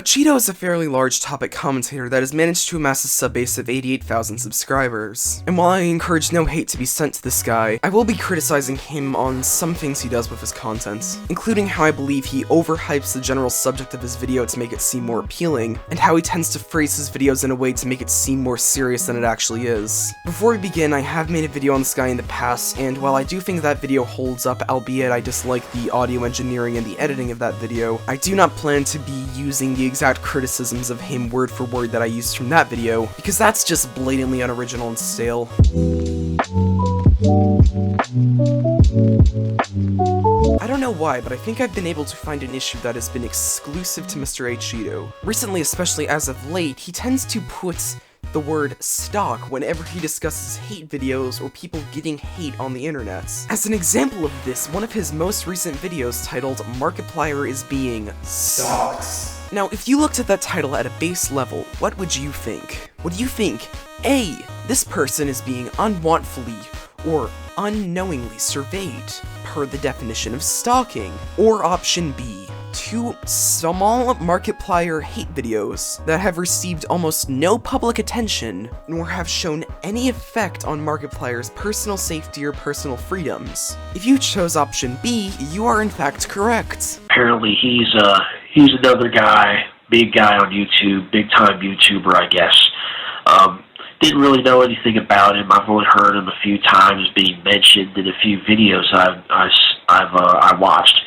acheeto is a fairly large topic commentator that has managed to amass a subbase of 88,000 subscribers. And while I encourage no hate to be sent to this guy, I will be criticizing him on some things he does with his content, including how I believe he overhypes the general subject of his video to make it seem more appealing, and how he tends to phrase his videos in a way to make it seem more serious than it actually is. Before we begin, I have made a video on this guy in the past, and while I do think that video holds up, albeit I dislike the audio engineering and the editing of that video, I do not plan to be using the exact criticisms of him word for word that I used from that video, because that's just blatantly unoriginal and stale. I don't know why, but I think I've been able to find an issue that has been exclusive to Mr. acheeto. Recently, especially as of late, he tends to put the word stock whenever he discusses hate videos or people getting hate on the internet. As an example of this, one of his most recent videos titled Markiplier is being stalked. Now, if you looked at that title at a base level, what would you think? Would you think, A, this person is being unwantfully or unknowingly surveyed, per the definition of stalking? Or option B, two small Markiplier hate videos that have received almost no public attention, nor have shown any effect on Markiplier's personal safety or personal freedoms. If you chose option B, you are in fact correct. Apparently he's another guy, big guy on YouTube, big time YouTuber, I guess. Didn't really know anything about him. I've only heard him a few times being mentioned in a few videos I watched.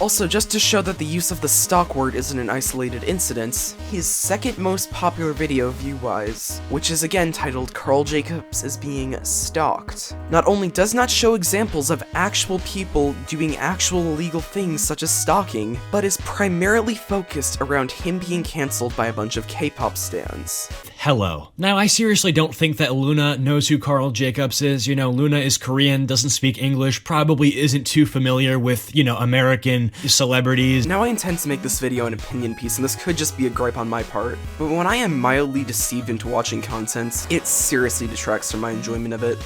Also, just to show that the use of the stalk word isn't an isolated incident, his second most popular video view-wise, which is again titled Carl Jacobs is being stalked, not only does not show examples of actual people doing actual illegal things such as stalking, but is primarily focused around him being cancelled by a bunch of K-pop stans. Hello. Now, I seriously don't think that Luna knows who Carl Jacobs is. You know, Luna is Korean, doesn't speak English, probably isn't too familiar with, you know, American celebrities. Now, I intend to make this video an opinion piece, and this could just be a gripe on my part, but when I am mildly deceived into watching content, it seriously detracts from my enjoyment of it.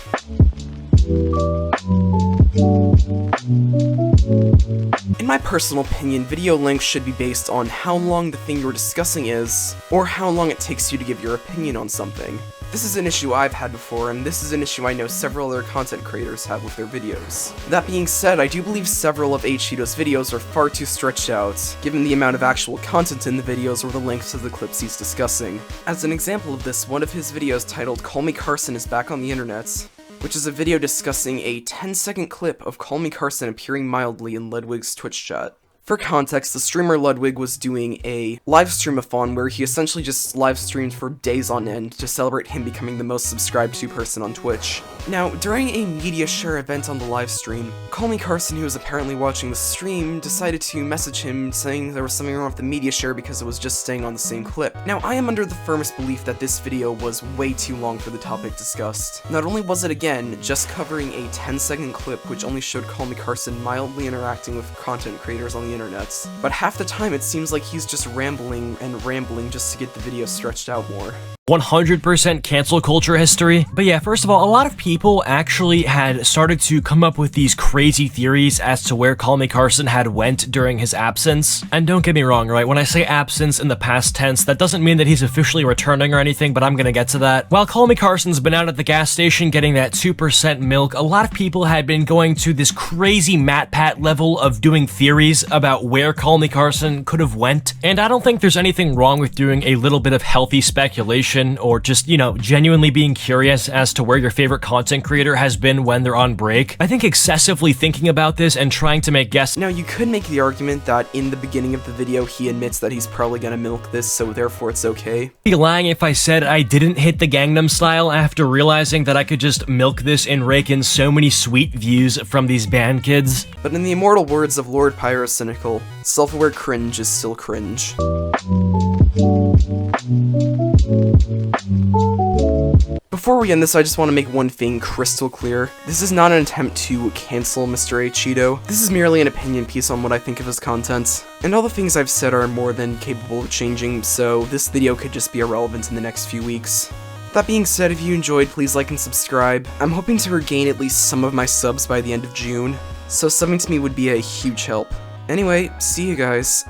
In my personal opinion, video length should be based on how long the thing you're discussing is, or how long it takes you to give your opinion on something. This is an issue I've had before, and this is an issue I know several other content creators have with their videos. That being said, I do believe several of acheeto's videos are far too stretched out, given the amount of actual content in the videos or the lengths of the clips he's discussing. As an example of this, one of his videos titled Call Me Carson is back on the internet, which is a video discussing a 10-second clip of Call Me Carson appearing mildly in Ludwig's Twitch chat. For context, the streamer Ludwig was doing a live stream-a-thon where he essentially just live streamed for days on end to celebrate him becoming the most subscribed to person on Twitch. Now, during a media share event on the live stream, Call Me Carson, who was apparently watching the stream, decided to message him saying there was something wrong with the media share because it was just staying on the same clip. Now, I am under the firmest belief that this video was way too long for the topic discussed. Not only was it, again, just covering a 10-second clip which only showed Call Me Carson mildly interacting with content creators on the internet, but half the time it seems like he's just rambling and rambling just to get the video stretched out more. 100% cancel culture history. But yeah, first of all, a lot of people actually had started to come up with these crazy theories as to where Call Me Carson had went during his absence. And don't get me wrong, right? When I say absence in the past tense, that doesn't mean that he's officially returning or anything, but I'm gonna get to that. While Call Me Carson's been out at the gas station getting that 2% milk, a lot of people had been going to this crazy MatPat level of doing theories about where Call Me Carson could have went. And I don't think there's anything wrong with doing a little bit of healthy speculation or just, you know, genuinely being curious as to where your favorite content creator has been when they're on break. I think excessively thinking about this and trying to make guesses. Now, you could make the argument that in the beginning of the video he admits that he's probably gonna milk this, so therefore it's okay. I'd be lying if I said I didn't hit the Gangnam Style after realizing that I could just milk this and rake in so many sweet views from these band kids. But in the immortal words of Lord Pyrocynical, self-aware cringe is still cringe. Before we end this, I just want to make one thing crystal clear. This is not an attempt to cancel Mr. acheeto. This is merely an opinion piece on what I think of his content. And all the things I've said are more than capable of changing, so this video could just be irrelevant in the next few weeks. That being said, if you enjoyed, please like and subscribe. I'm hoping to regain at least some of my subs by the end of June. so subbing to me would be a huge help. Anyway, see you guys.